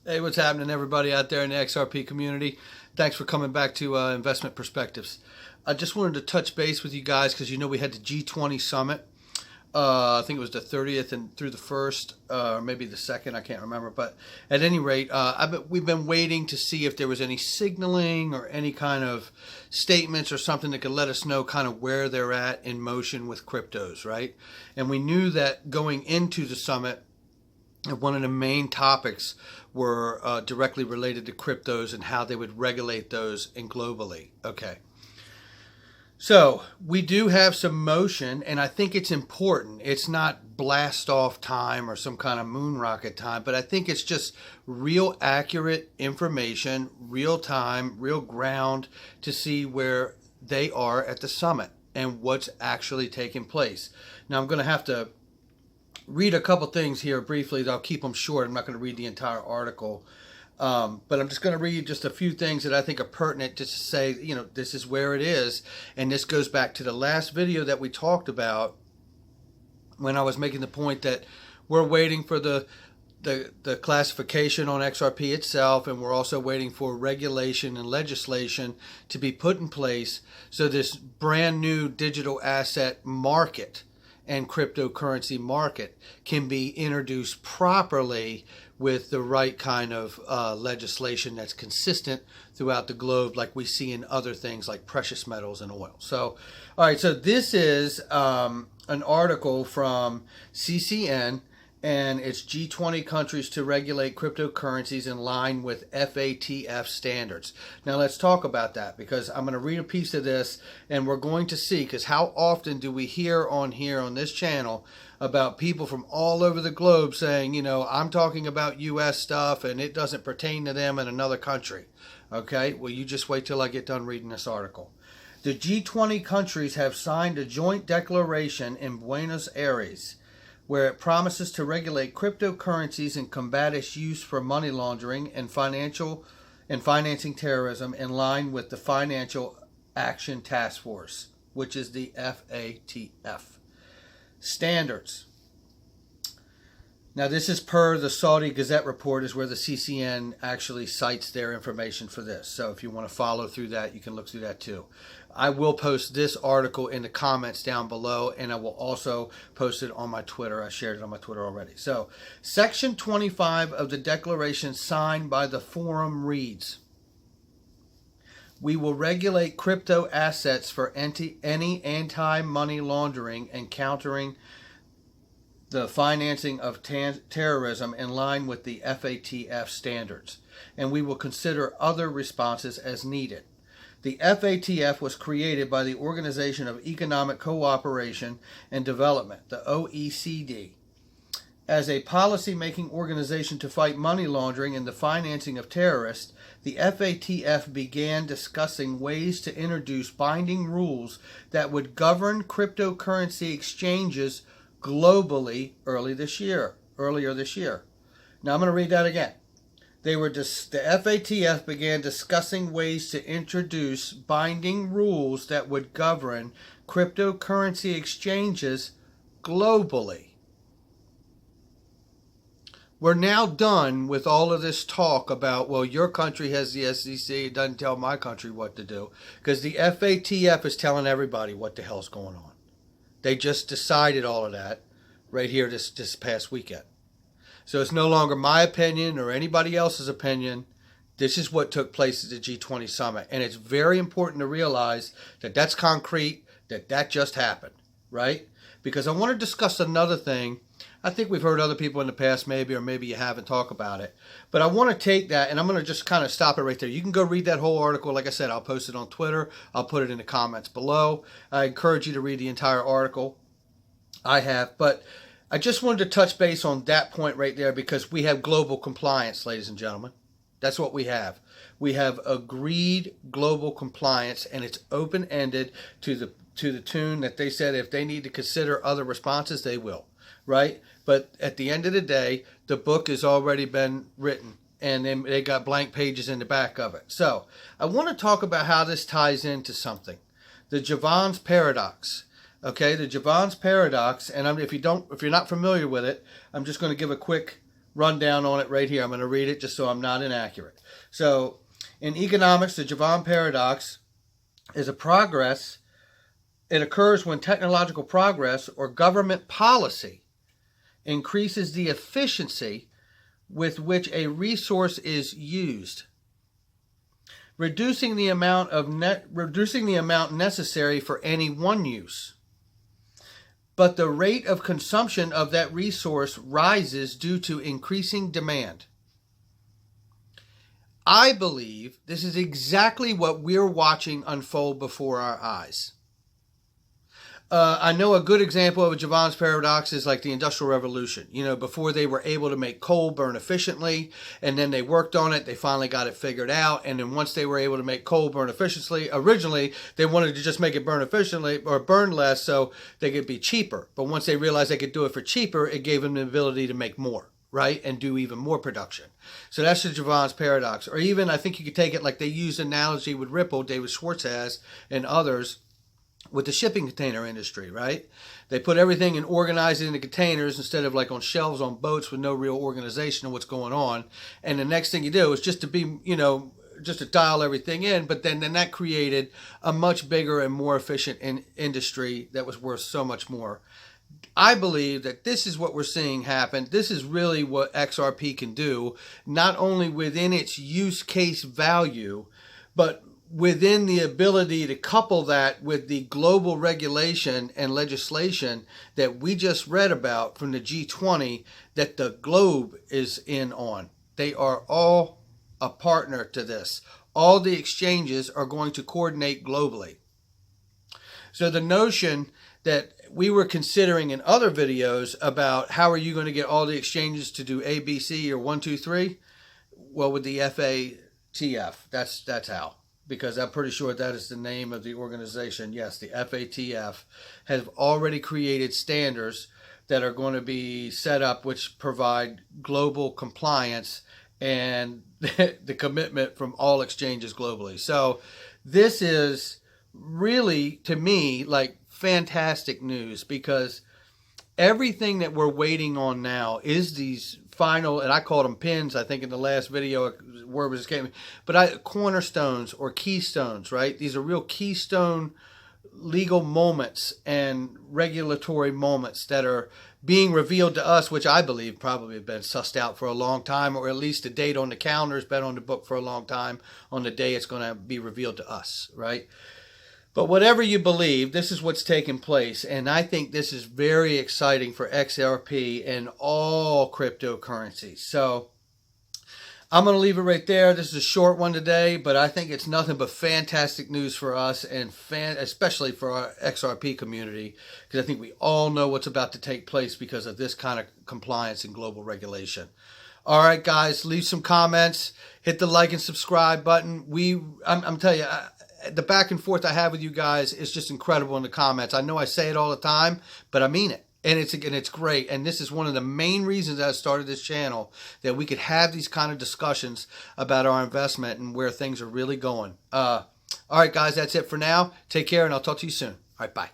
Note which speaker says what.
Speaker 1: Hey, what's happening, everybody out there in the XRP community? Thanks for coming back to Investment Perspectives. I just wanted to touch base with you guys because we had the G20 summit. I think it was the 30th and through the 1st, or maybe the 2nd, I can't remember. But at any rate, we've been waiting to see if there was any signaling or any kind of statements or something that could let us know kind of where they're at in motion with cryptos, right? And we knew that going into the summit, one of the main topics were directly related to cryptos and how they would regulate those and globally. Okay. So we do have some motion, and I think it's important. It's not blast off time or some kind of moon rocket time, but I think it's just real accurate information, real time, real ground to see where they are at the summit and what's actually taking place. Now I'm going to have to read a couple things here briefly. I'll keep them short. I'm not going to read the entire article. But I'm just going to read just a few things that I think are pertinent just to say, this is where it is. And this goes back to the last video that we talked about when I was making the point that we're waiting for the classification on XRP itself, and we're also waiting for regulation and legislation to be put in place so this brand new digital asset market and cryptocurrency market can be introduced properly with the right kind of legislation that's consistent throughout the globe, like we see in other things like precious metals and oil. So, all right, so this is an article from CCN, and it's G20 countries to regulate cryptocurrencies in line with FATF standards. Now let's talk about that, because I'm going to read a piece of this and we're going to see, because how often do we hear on this channel about people from all over the globe saying, I'm talking about US stuff and it doesn't pertain to them in another country. Okay, well, you just wait till I get done reading this article. The G20 countries have signed a joint declaration in Buenos Aires where it promises to regulate cryptocurrencies and combat its use for money laundering and financing terrorism in line with the Financial Action Task Force, which is the FATF standards. Now, this is per the Saudi Gazette report, is where the CCN actually cites their information for this. So if you want to follow through that, you can look through that too. I will post this article in the comments down below, and I will also post it on my Twitter. I shared it on my Twitter already. So Section 25 of the declaration signed by the forum reads, "We will regulate crypto assets for any anti-money laundering and countering the financing of terrorism in line with the FATF standards, and we will consider other responses as needed." The FATF was created by the Organization of Economic Cooperation and Development, the OECD, as a policy-making organization to fight money laundering and the financing of terrorists. The FATF began discussing ways to introduce binding rules that would govern cryptocurrency exchanges globally earlier this year. Now I'm going to read that again. The FATF began discussing ways to introduce binding rules that would govern cryptocurrency exchanges globally. We're now done with all of this talk about, well, your country has the SEC, it doesn't tell my country what to do, because the FATF is telling everybody what the hell's going on. They just decided all of that right here this past weekend. So it's no longer my opinion or anybody else's opinion. This is what took place at the G20 summit. And it's very important to realize that that's concrete, that just happened, right? Because I want to discuss another thing. I think we've heard other people in the past maybe, or maybe you haven't, talk about it. But I want to take that, and I'm going to just kind of stop it right there. You can go read that whole article. Like I said, I'll post it on Twitter. I'll put it in the comments below. I encourage you to read the entire article. I have, but I just wanted to touch base on that point right there, because we have global compliance, ladies and gentlemen. That's what we have. We have agreed global compliance, and it's open-ended to the tune that they said if they need to consider other responses, they will, right? But at the end of the day, the book has already been written, and then they got blank pages in the back of it. So I want to talk about how this ties into something. The Jevons Paradox. Okay, the Jevons Paradox, and if you're not familiar with it, I'm just going to give a quick rundown on it right here. I'm going to read it just so I'm not inaccurate. So in economics, the Jevons Paradox is a progress. It occurs when technological progress or government policy increases the efficiency with which a resource is used, reducing the amount necessary for any one use. But the rate of consumption of that resource rises due to increasing demand. I believe this is exactly what we're watching unfold before our eyes. I know a good example of a Jevons Paradox is like the Industrial Revolution. You know, before they were able to make coal burn efficiently, and then they worked on it, they finally got it figured out, and then once they were able to make coal burn efficiently, originally they wanted to just make it burn efficiently or burn less so they could be cheaper. But once they realized they could do it for cheaper, it gave them the ability to make more, right, and do even more production. So that's the Jevons Paradox. Or even, I think you could take it like they use an analogy with Ripple, David Schwartz has, and others, with the shipping container industry, right? They put everything and organize it into containers instead of like on shelves on boats with no real organization of what's going on. And the next thing you do is just to be, you know, just to dial everything in. But then that created a much bigger and more efficient industry that was worth so much more. I believe that this is what we're seeing happen. This is really what XRP can do, not only within its use case value, but within the ability to couple that with the global regulation and legislation that we just read about from the G20 that the globe is in on. They are all a partner to this. All the exchanges are going to coordinate globally. So the notion that we were considering in other videos about how are you going to get all the exchanges to do A, B, C, or 1, 2, 3? Well, with the FATF, that's how. Because I'm pretty sure that is the name of the organization. Yes, the FATF has already created standards that are going to be set up which provide global compliance and the commitment from all exchanges globally. So this is really, to me, like fantastic news, because everything that we're waiting on now is these final, and I called them pins, I think in the last video, word was escaping, but cornerstones or keystones, right? These are real keystone legal moments and regulatory moments that are being revealed to us, which I believe probably have been sussed out for a long time, or at least the date on the calendar has been on the book for a long time on the day it's going to be revealed to us, right? But whatever you believe, this is what's taking place. And I think this is very exciting for XRP and all cryptocurrencies. So I'm going to leave it right there. This is a short one today, but I think it's nothing but fantastic news for us, and especially for our XRP community, because I think we all know what's about to take place because of this kind of compliance and global regulation. All right, guys, leave some comments. Hit the like and subscribe button. I'm telling you, the back and forth I have with you guys is just incredible in the comments. I know I say it all the time, but I mean it. And it's great. And this is one of the main reasons I started this channel, that we could have these kind of discussions about our investment and where things are really going. All right, guys, that's it for now. Take care, and I'll talk to you soon. All right, bye.